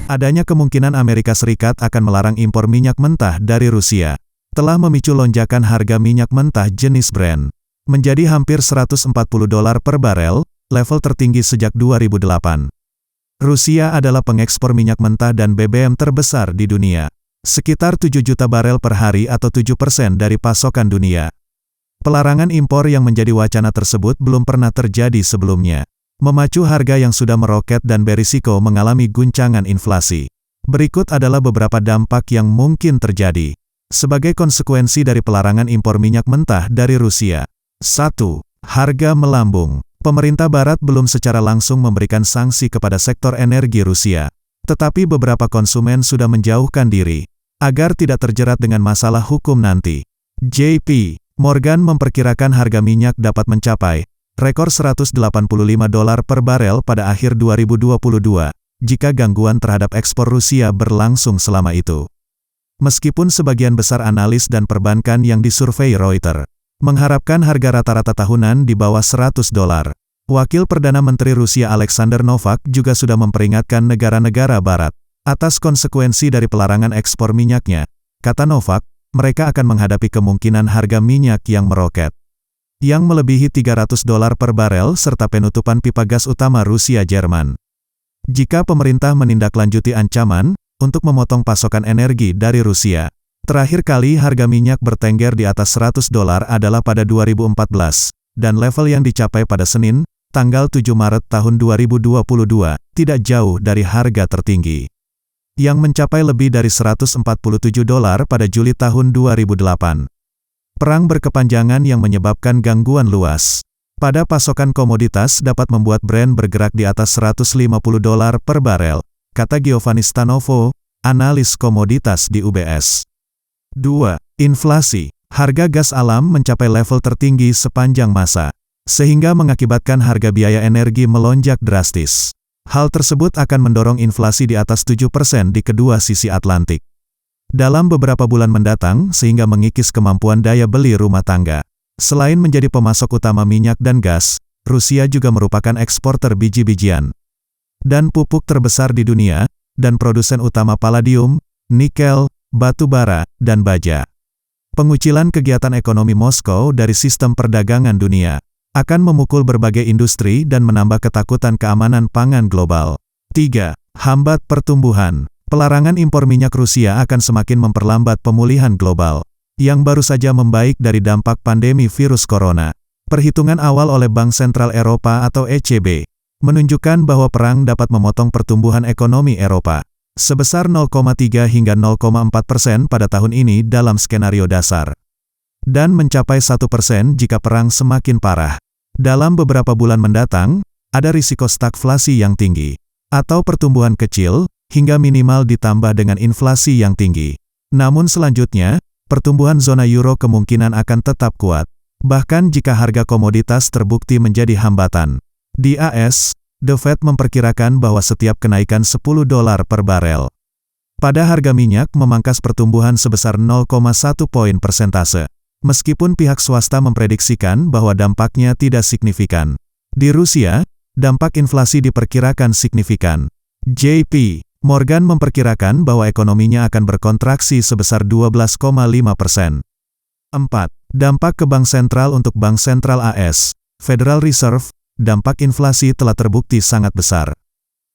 Adanya kemungkinan Amerika Serikat akan melarang impor minyak mentah dari Rusia, telah memicu lonjakan harga minyak mentah jenis Brent menjadi hampir $140 per barel, level tertinggi sejak 2008. Rusia adalah pengekspor minyak mentah dan BBM terbesar di dunia, sekitar 7 juta barel per hari atau 7% dari pasokan dunia. Pelarangan impor yang menjadi wacana tersebut belum pernah terjadi sebelumnya, memacu harga yang sudah meroket dan berisiko mengalami guncangan inflasi. Berikut adalah beberapa dampak yang mungkin terjadi sebagai konsekuensi dari pelarangan impor minyak mentah dari Rusia. 1. Harga melambung. Pemerintah Barat belum secara langsung memberikan sanksi kepada sektor energi Rusia, tetapi beberapa konsumen sudah menjauhkan diri agar tidak terjerat dengan masalah hukum nanti. JP Morgan memperkirakan harga minyak dapat mencapai rekor $185 per barel pada akhir 2022, jika gangguan terhadap ekspor Rusia berlangsung selama itu. Meskipun sebagian besar analis dan perbankan yang disurvei Reuters mengharapkan harga rata-rata tahunan di bawah $100, Wakil Perdana Menteri Rusia Alexander Novak juga sudah memperingatkan negara-negara Barat atas konsekuensi dari pelarangan ekspor minyaknya. Kata Novak, mereka akan menghadapi kemungkinan harga minyak yang meroket, yang melebihi $300 per barel serta penutupan pipa gas utama Rusia-Jerman. Jika pemerintah menindaklanjuti ancaman untuk memotong pasokan energi dari Rusia, terakhir kali harga minyak bertengger di atas $100 adalah pada 2014, dan level yang dicapai pada Senin, tanggal 7 Maret tahun 2022, tidak jauh dari harga tertinggi, yang mencapai lebih dari $147 pada Juli tahun 2008. Perang berkepanjangan yang menyebabkan gangguan luas pada pasokan komoditas dapat membuat Brent bergerak di atas $150 per barel, kata Giovanni Stanovo, analis komoditas di UBS. 2. Inflasi. Harga gas alam mencapai level tertinggi sepanjang masa, sehingga mengakibatkan harga biaya energi melonjak drastis. Hal tersebut akan mendorong inflasi di atas 7% di kedua sisi Atlantik dalam beberapa bulan mendatang, sehingga mengikis kemampuan daya beli rumah tangga. Selain menjadi pemasok utama minyak dan gas, Rusia juga merupakan eksporter biji-bijian dan pupuk terbesar di dunia, dan produsen utama palladium, nikel, batu bara, dan baja. Pengucilan kegiatan ekonomi Moskow dari sistem perdagangan dunia akan memukul berbagai industri dan menambah ketakutan keamanan pangan global. 3. Hambat pertumbuhan. Pelarangan impor minyak Rusia akan semakin memperlambat pemulihan global, yang baru saja membaik dari dampak pandemi virus corona. Perhitungan awal oleh Bank Sentral Eropa atau ECB menunjukkan bahwa perang dapat memotong pertumbuhan ekonomi Eropa sebesar 0,3 hingga 0,4% pada tahun ini dalam skenario dasar, dan mencapai 1% jika perang semakin parah. Dalam beberapa bulan mendatang, ada risiko stagflasi yang tinggi, atau pertumbuhan kecil, hingga minimal ditambah dengan inflasi yang tinggi. Namun selanjutnya, pertumbuhan zona euro kemungkinan akan tetap kuat, bahkan jika harga komoditas terbukti menjadi hambatan. Di AS, The Fed memperkirakan bahwa setiap kenaikan $10 per barel pada harga minyak memangkas pertumbuhan sebesar 0,1 poin persentase. Meskipun pihak swasta memprediksikan bahwa dampaknya tidak signifikan. Di Rusia, dampak inflasi diperkirakan signifikan. JP Morgan memperkirakan bahwa ekonominya akan berkontraksi sebesar 12,5%. 4. Dampak ke bank sentral. Untuk Bank Sentral AS, Federal Reserve, dampak inflasi telah terbukti sangat besar.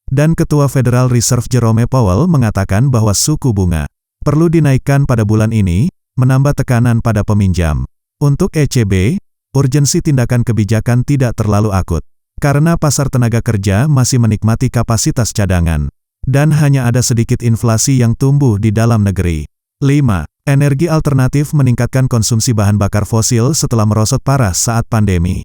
Dan Ketua Federal Reserve Jerome Powell mengatakan bahwa suku bunga perlu dinaikkan pada bulan ini, menambah tekanan pada peminjam. Untuk ECB, urgensi tindakan kebijakan tidak terlalu akut, karena pasar tenaga kerja masih menikmati kapasitas cadangan, dan hanya ada sedikit inflasi yang tumbuh di dalam negeri. 5. Energi alternatif meningkatkan konsumsi bahan bakar fosil setelah merosot parah saat pandemi.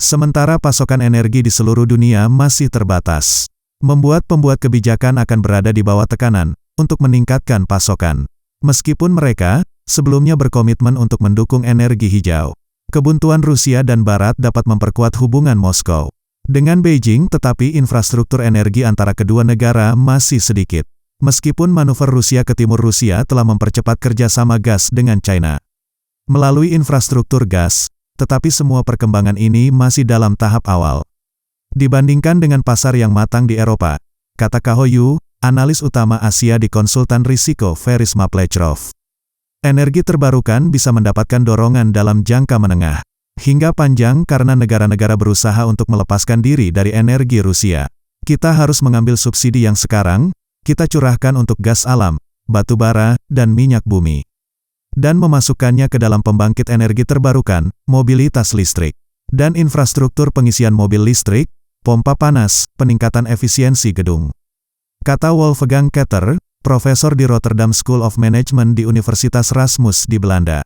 Sementara pasokan energi di seluruh dunia masih terbatas, membuat pembuat kebijakan akan berada di bawah tekanan untuk meningkatkan pasokan. Meskipun mereka sebelumnya berkomitmen untuk mendukung energi hijau, kebuntuan Rusia dan Barat dapat memperkuat hubungan Moskow dengan Beijing, tetapi infrastruktur energi antara kedua negara masih sedikit. Meskipun manuver Rusia ke timur, Rusia telah mempercepat kerjasama gas dengan China melalui infrastruktur gas, tetapi semua perkembangan ini masih dalam tahap awal. Dibandingkan dengan pasar yang matang di Eropa, kata Kahoyu, analis utama Asia di konsultan risiko Verisma Plecherov. Energi terbarukan bisa mendapatkan dorongan dalam jangka menengah hingga panjang karena negara-negara berusaha untuk melepaskan diri dari energi Rusia. Kita harus mengambil subsidi yang sekarang kita curahkan untuk gas alam, batu bara, dan minyak bumi, dan memasukkannya ke dalam pembangkit energi terbarukan, mobilitas listrik, dan infrastruktur pengisian mobil listrik, pompa panas, peningkatan efisiensi gedung. Kata Wolfgang Ketter, profesor di Rotterdam School of Management di Universitas Rasmus di Belanda.